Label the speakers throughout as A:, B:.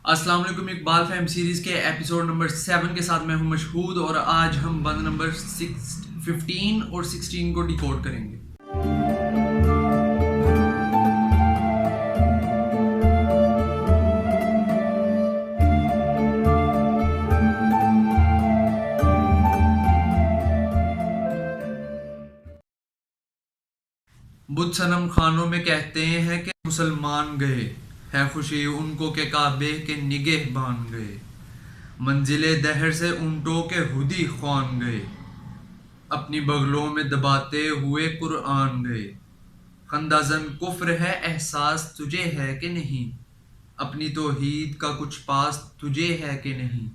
A: السلام علیکم، اقبال فہم سیریز کے ایپیسوڈ نمبر 7 کے ساتھ میں ہوں مشہود، اور آج ہم بند نمبر 15 اور 16 کو ڈیکوڈ کریں گے۔ بدھ صنم خانوں میں کہتے ہیں کہ مسلمان گئے، ہے خوشی ان کو کہ کعبے کے نگہ بان گئے۔ منزل دہر سے اونٹوں کے ہدی خوان گئے، اپنی بغلوں میں دباتے ہوئے قرآن گئے۔ خندہ زن کفر ہے احساس تجھے ہے کہ نہیں، اپنی توحید کا کچھ پاس تجھے ہے کہ نہیں۔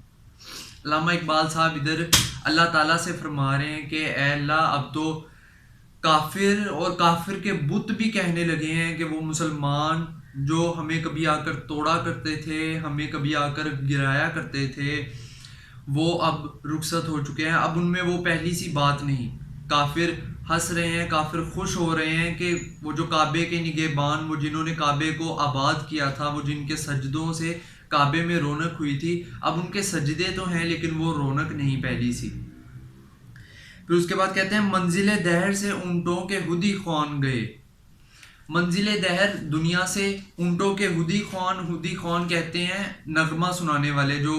A: علامہ اقبال صاحب ادھر اللہ تعالیٰ سے فرما رہے ہیں کہ اے اللہ، اب تو کافر اور کافر کے بت بھی کہنے لگے ہیں کہ وہ مسلمان جو ہمیں کبھی آ کر توڑا کرتے تھے، ہمیں کبھی آ کر گرایا کرتے تھے، وہ اب رخصت ہو چکے ہیں۔ اب ان میں وہ پہلی سی بات نہیں۔ کافر ہنس رہے ہیں، کافر خوش ہو رہے ہیں کہ وہ جو کعبے کے نگہبان، وہ جنہوں نے کعبے کو آباد کیا تھا، وہ جن کے سجدوں سے کعبے میں رونق ہوئی تھی، اب ان کے سجدے تو ہیں لیکن وہ رونق نہیں پہلی سی۔ پھر اس کے بعد کہتے ہیں منزل دہر سے اونٹوں کے ہدی خوان گئے۔ منزل دہر دنیا سے اونٹوں کے ہدی خوان کہتے ہیں نغمہ سنانے والے، جو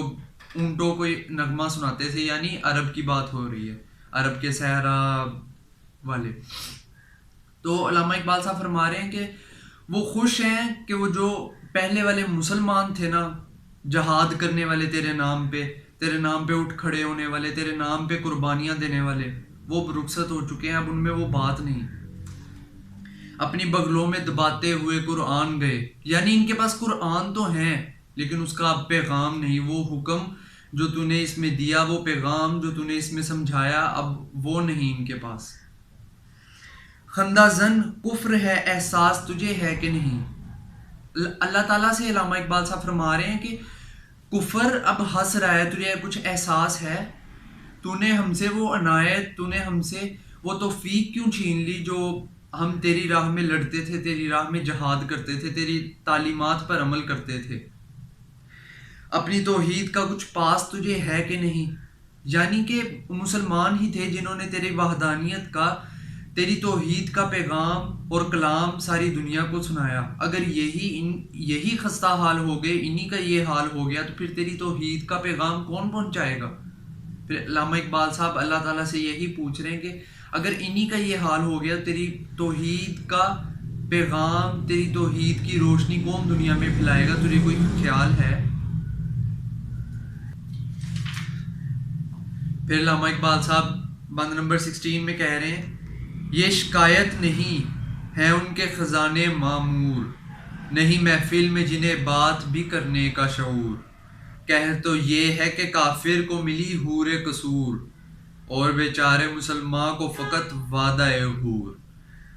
A: اونٹوں کو نغمہ سناتے تھے، یعنی عرب کی بات ہو رہی ہے، عرب کے صحرا والے۔ تو علامہ اقبال صاحب فرما رہے ہیں کہ وہ خوش ہیں کہ وہ جو پہلے والے مسلمان تھے نا، جہاد کرنے والے تیرے نام پہ اٹھ کھڑے ہونے والے، تیرے نام پہ قربانیاں دینے والے، وہ رخصت ہو چکے ہیں، اب ان میں وہ بات نہیں۔ اپنی بغلوں میں دباتے ہوئے قرآن گئے، یعنی ان کے پاس قرآن تو ہیں لیکن اس کا اب پیغام نہیں، وہ حکم جو تو نے اس میں دیا، وہ پیغام جو تو نے اس میں سمجھایا، اب وہ نہیں ان کے پاس۔ خندہ زن کفر ہے احساس تجھے ہے کہ نہیں۔ اللہ تعالیٰ سے علامہ اقبال صاحب فرما رہے ہیں کہ کفر اب ہنس رہا ہے، تجھے کچھ احساس ہے؟ تو نے ہم سے وہ عنایت، تو نے ہم سے وہ توفیق کیوں چھین لی جو ہم تیری راہ میں لڑتے تھے، تیری راہ میں جہاد کرتے تھے، تیری تعلیمات پر عمل کرتے تھے۔ اپنی توحید کا کچھ پاس تجھے ہے کہ نہیں، یعنی کہ مسلمان ہی تھے جنہوں نے تیری وحدانیت کا، تیری توحید کا پیغام اور کلام ساری دنیا کو سنایا۔ اگر یہی خستہ حال ہو گئے، انہی کا یہ حال ہو گیا، تو پھر تیری توحید کا پیغام کون پہنچائے گا؟ پھر علامہ اقبال صاحب اللہ تعالیٰ سے یہی پوچھ رہے ہیں کہ اگر انہی کا یہ حال ہو گیا، تیری توحید کا پیغام، تیری توحید کی روشنی کون دنیا میں پھیلائے گا؟ تجھے کوئی خیال ہے؟ پھر علامہ اقبال صاحب بند نمبر 16 میں کہہ رہے ہیں یہ شکایت نہیں ہے ان کے خزانے معمور، نہیں محفل میں جنہیں بات بھی کرنے کا شعور۔ کہہ تو یہ ہے کہ کافر کو ملی حور قصور، اور بیچارے مسلمان کو فقط وعدہ حور۔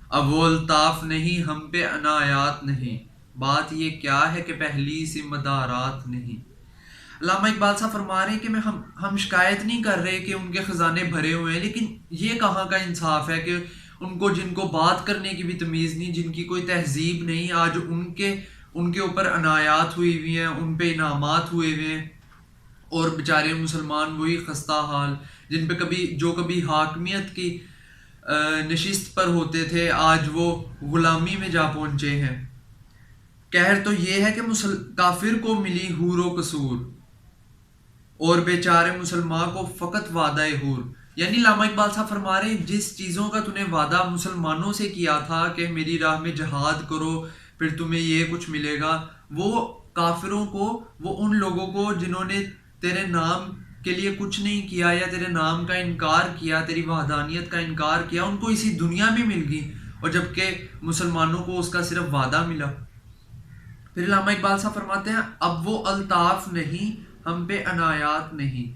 A: اب وہ الطاف نہیں، ہم پہ عنایات نہیں، بات یہ کیا ہے کہ پہلی سی مدارات نہیں۔ علامہ اقبال صاحب فرما رہے ہیں کہ ہم شکایت نہیں کر رہے کہ ان کے خزانے بھرے ہوئے ہیں، لیکن یہ کہاں کا انصاف ہے کہ ان کو، جن کو بات کرنے کی بھی تمیز نہیں، جن کی کوئی تہذیب نہیں، آج ان کے اوپر عنایات ہوئی ہوئی ہیں، ان پہ انعامات ہوئے ہوئے ہیں، اور بیچارے مسلمان وہی خستہ حال جن پہ جو کبھی حاکمیت کی نشست پر ہوتے تھے، آج وہ غلامی میں جا پہنچے ہیں۔ کہر تو یہ ہے کہ کافر کو ملی حور و قصور، اور بیچارے مسلمان کو فقط وعدہ حور۔ یعنی علامہ اقبال صاحب فرما رہے ہیں جس چیزوں کا تو نے وعدہ مسلمانوں سے کیا تھا کہ میری راہ میں جہاد کرو پھر تمہیں یہ کچھ ملے گا، وہ کافروں کو، وہ ان لوگوں کو جنہوں نے تیرے نام کے لیے کچھ نہیں کیا یا تیرے نام کا انکار کیا، تیری وحدانیت کا انکار کیا، ان کو اسی دنیا میں مل گئی، اور جبکہ مسلمانوں کو اس کا صرف وعدہ ملا۔ پھر علامہ اقبال صاحب فرماتے ہیں اب وہ الطاف نہیں، ہم پہ عنایات نہیں،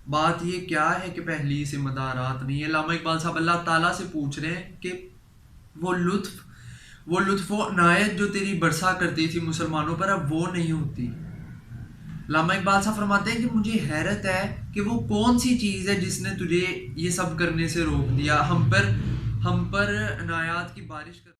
A: بات یہ کیا ہے کہ پہلی سے مدارات نہیں۔ علامہ اقبال صاحب اللہ تعالیٰ سے پوچھ رہے ہیں کہ وہ لطف و عنایت جو تیری برسا کرتی تھی مسلمانوں پر، اب وہ نہیں ہوتی۔ علامہ اقبال صاحب فرماتے ہیں کہ مجھے حیرت ہے کہ وہ کون سی چیز ہے جس نے تجھے یہ سب کرنے سے روک دیا، ہم پر عنایات کی بارش کر